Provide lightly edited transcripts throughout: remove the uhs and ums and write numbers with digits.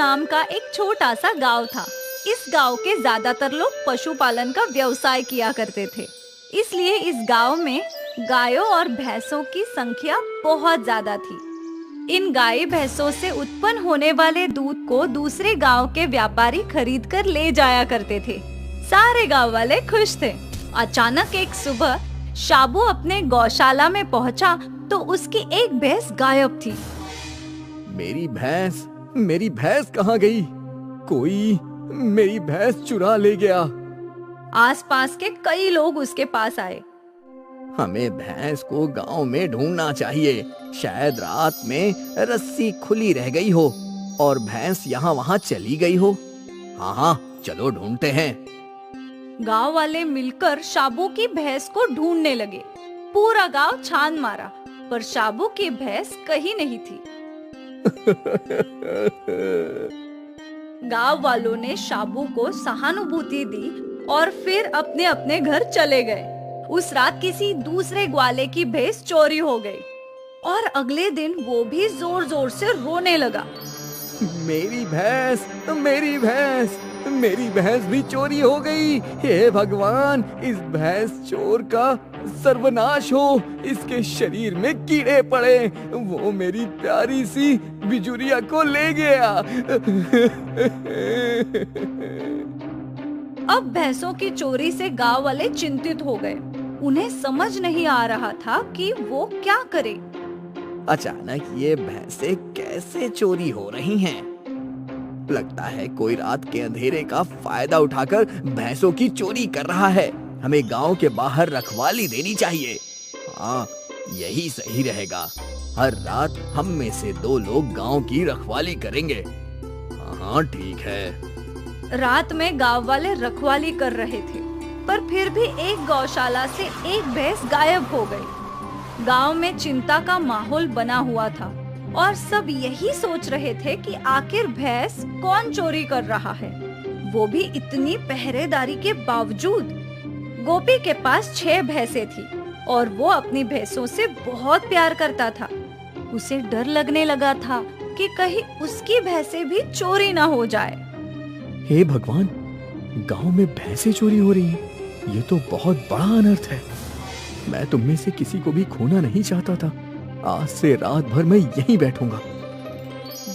नाम का एक छोटा सा गांव था। इस गांव के ज्यादातर लोग पशुपालन का व्यवसाय किया करते थे, इसलिए इस गांव में गायों और भैंसों की संख्या बहुत ज्यादा थी। इन गाय भैंसों से उत्पन्न होने वाले दूध को दूसरे गांव के व्यापारी खरीद कर ले जाया करते थे। सारे गांव वाले खुश थे। अचानक एक सुबह शाबू अपने गौशाला में पहुंचा तो उसकी एक भैंस गायब थी। मेरी भैंस कहाँ गई? कोई मेरी भैंस चुरा ले गया। आसपास के कई लोग उसके पास आए। हमें भैंस को गांव में ढूंढना चाहिए। शायद रात में रस्सी खुली रह गई हो और भैंस यहाँ वहाँ चली गई हो। हाँ, चलो ढूंढते हैं। गांव वाले मिलकर शाबू की भैंस को ढूंढने लगे। पूरा गांव छान मारा, पर शाबू की भैंस कहीं नहीं थी। गांव वालों ने शाबू को सहानुभूति दी और फिर अपने अपने घर चले गए। उस रात किसी दूसरे ग्वाले की भैंस चोरी हो गई और अगले दिन वो भी जोर जोर से रोने लगा। मेरी भैंस भी चोरी हो गई। हे भगवान, इस भैंस चोर का सर्वनाश हो। इसके शरीर में कीड़े पड़े। वो मेरी प्यारी सी बिजुरिया को ले गया। अब भैंसों की चोरी से गांव वाले चिंतित हो गए। उन्हें समझ नहीं आ रहा था कि वो क्या करे। अचानक ये भैंसें कैसे चोरी हो रही हैं? लगता है कोई रात के अंधेरे का फायदा उठाकर भैंसों की चोरी कर रहा है। हमें गांव के बाहर रखवाली देनी चाहिए। हाँ, यही सही रहेगा। हर रात हम में से 2 लोग गांव की रखवाली करेंगे। हाँ, ठीक है। रात में गांव वाले रखवाली कर रहे थे, पर फिर भी एक गौशाला से एक भैंस गायब हो गई। गांव में चिंता का माहौल बना हुआ था और सब यही सोच रहे थे कि आखिर भैंस कौन चोरी कर रहा है, वो भी इतनी पहरेदारी के बावजूद। गोपी के पास 6 भैंसें थी और वो अपनी भैंसों से बहुत प्यार करता था। उसे डर लगने लगा था कि कहीं उसकी भैंसें भी चोरी ना हो जाए। हे भगवान, गांव में भैंसें चोरी हो रही हैं। ये तो बहुत बड़ा अनर्थ है। मैं तुम में से किसी को भी खोना नहीं चाहता था। आज से रात भर मैं यहीं बैठूंगा।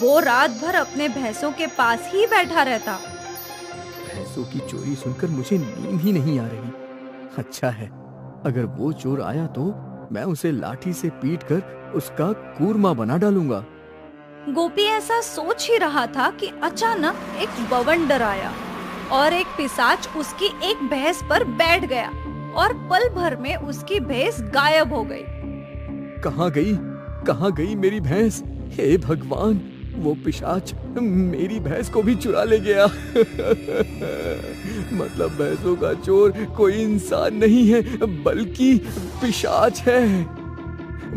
वो रात भर अपने भैंसों के पास ही बैठा रहता। भैंसों की चोरी सुनकर मुझे नींद ही नहीं आ रही। अच्छा है, अगर वो चोर आया तो मैं उसे लाठी से पीटकर उसका कूरमा बना डालूंगा। गोपी ऐसा सोच ही रहा था कि अचानक एक बवंडर आया और एक पिशाच उसकी एक भैंस पर बैठ गया और पल भर में उसकी भैंस गायब हो गई। कहाँ गई मेरी भैंस? हे भगवान, वो पिशाच मेरी भैंस को भी चुरा ले गया। मतलब भैंसों का चोर कोई इंसान नहीं है, बल्कि पिशाच है।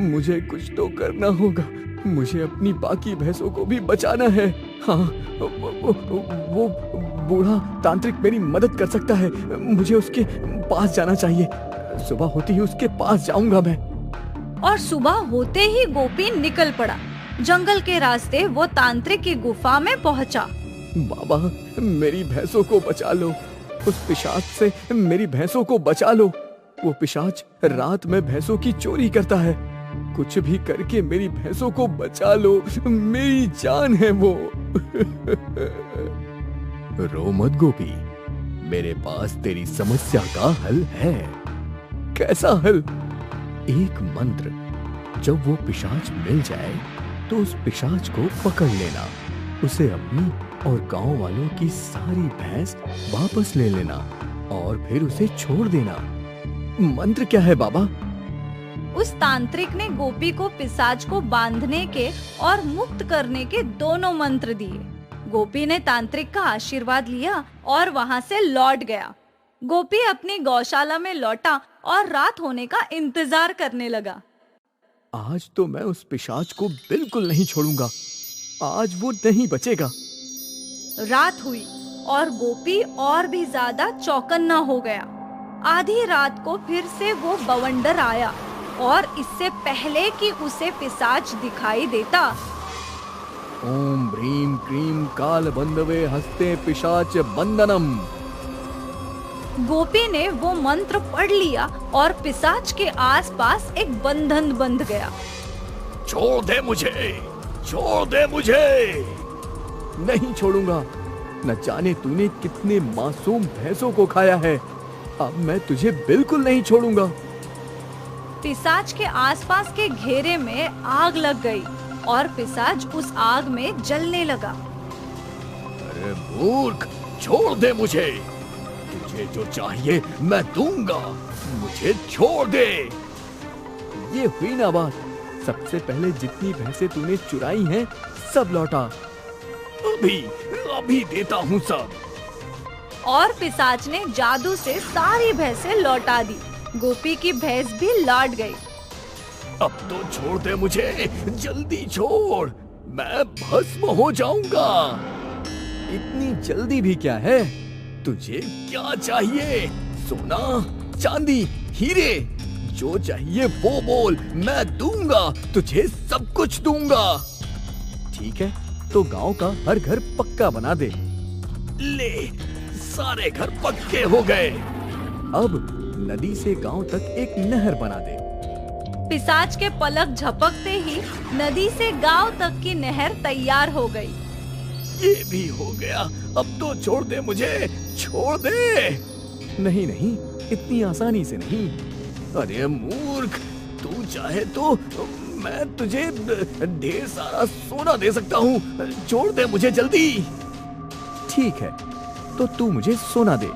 मुझे कुछ तो करना होगा। मुझे अपनी बाकी भैंसों को भी बचाना है। हाँ, वो बूढ़ा तांत्रिक मेरी मदद कर सकता है। मुझे उसके पास जाना चाहिए। सुबह होते ही उसके पास जाऊंगा मैं। और सुबह होते ही गोपी निकल पड़ा। जंगल के रास्ते वो तांत्रिक की गुफा में पहुंचा। बाबा, मेरी भैंसों को बचा लो। उस पिशाच से मेरी भैंसों को बचा लो। वो पिशाच रात में भैंसों की चोरी करता है। कुछ भी करके मेरी भैंसों को बचा लो। मेरी जान है वो। रो मत गोपी, मेरे पास तेरी समस्या का हल है। कैसा हल? एक मंत्र। जब वो पिशाच मिल जाए तो उस पिशाच को पकड़ लेना, उसे अपनी और गांव वालों की सारी भैंस वापस ले लेना और फिर उसे छोड़ देना। मंत्र क्या है बाबा? उस तांत्रिक ने गोपी को पिशाच को बांधने के और मुक्त करने के दोनों मंत्र दिए। गोपी ने तांत्रिक का आशीर्वाद लिया और वहां से लौट गया। गोपी अपनी गौशाला में लौटा और रात होने का इंतजार करने लगा। आज तो मैं उस पिशाच को बिल्कुल नहीं छोड़ूंगा। आज वो नहीं बचेगा। रात हुई और गोपी और भी ज्यादा चौकन्ना हो गया। आधी रात को फिर से वो बवंडर आया और इससे पहले कि उसे पिशाच दिखाई देता, ओम ह्रीं क्रीं काल बंधवे हस्ते पिशाच बंधनम। गोपी ने वो मंत्र पढ़ लिया और पिशाच के आसपास एक बंधन बंध गया। छोड़ दे मुझे, छोड़ दे मुझे। नहीं छोड़ूंगा। न जाने तूने कितने मासूम भैंसों को खाया है। अब मैं तुझे बिल्कुल नहीं छोड़ूंगा। पिशाच के आसपास के घेरे में आग लग गई और पिशाच उस आग में जलने लगा। अरे मूर्ख, छोड़ दे मुझे। तुझे जो चाहिए मैं दूंगा, मुझे छोड़ दे। ये हुई ना बात। सबसे पहले जितनी भैंसें तूने चुराई हैं, सब लौटा। अभी अभी देता हूँ सब। और पिशाच ने जादू से सारी भैंसें लौटा दी। गोपी की भैंस भी लौट गई। अब तो छोड़ दे मुझे, जल्दी छोड़, मैं भस्म हो जाऊंगा। इतनी जल्दी भी क्या है? तुझे क्या चाहिए? सोना, चांदी, हीरे, जो चाहिए वो बोल, मैं दूंगा, तुझे सब कुछ दूंगा। ठीक है, तो गांव का हर घर पक्का बना दे। ले, सारे घर पक्के हो गए। अब नदी से गांव तक एक नहर बना दे। पिशाच के पलक झपकते ही नदी से गांव तक की नहर तैयार हो गई। ये भी हो गया। अब तो छोड़ दे मुझे, छोड़ दे। नहीं नहीं, इतनी आसानी से नहीं। अरे मूर्ख, तू चाहे तो मैं तुझे ढेर सारा सोना दे सकता हूँ। छोड़ दे मुझे जल्दी। ठीक है, तो तू मुझे सोना दे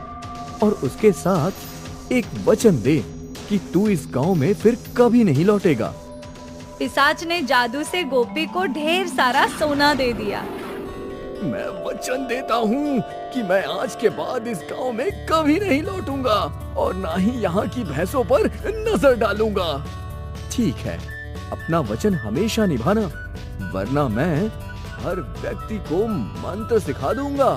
और उसके साथ एक वचन दे कि तू इस गांव में फिर कभी नहीं लौटेगा। पिशाच ने जादू से गोपी को ढेर सारा सोना दे दिया। मैं वचन देता हूँ कि मैं आज के बाद इस गांव में कभी नहीं लौटूंगा और ना ही यहाँ की भैंसों पर नजर डालूंगा। ठीक है, अपना वचन हमेशा निभाना, वरना मैं हर व्यक्ति को मंत्र सिखा दूंगा।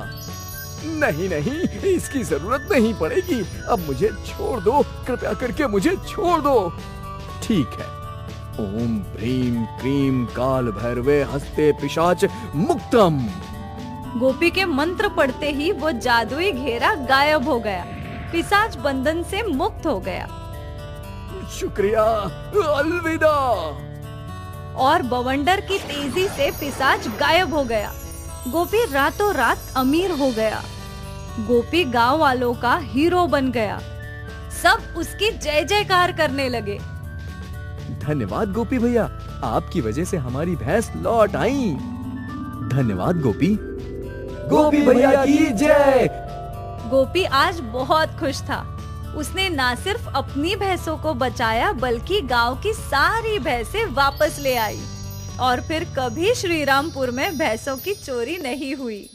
नहीं नहीं, इसकी जरूरत नहीं पड़ेगी। अब मुझे छोड़ दो, कृपया करके मुझे छोड़ दो। ठीक है। ओम ह्रीं क्रीं काल भैरवे हस्ते पिशाच मुक्तम। गोपी के मंत्र पढ़ते ही वो जादुई घेरा गायब हो गया। पिशाच बंधन से मुक्त हो गया। शुक्रिया, अलविदा। और बवंडर की तेजी से पिशाच गायब हो गया। गोपी रातों रात अमीर हो गया। गोपी गांव वालों का हीरो बन गया। सब उसकी जय जयकार करने लगे। धन्यवाद गोपी भैया, आपकी वजह से हमारी भैंस लौट आई। धन्यवाद गोपी। गोपी भैया की जय। गोपी आज बहुत खुश था। उसने ना सिर्फ अपनी भैंसों को बचाया बल्कि गांव की सारी भैंसें वापस ले आई और फिर कभी श्रीरामपुर में भैंसों की चोरी नहीं हुई।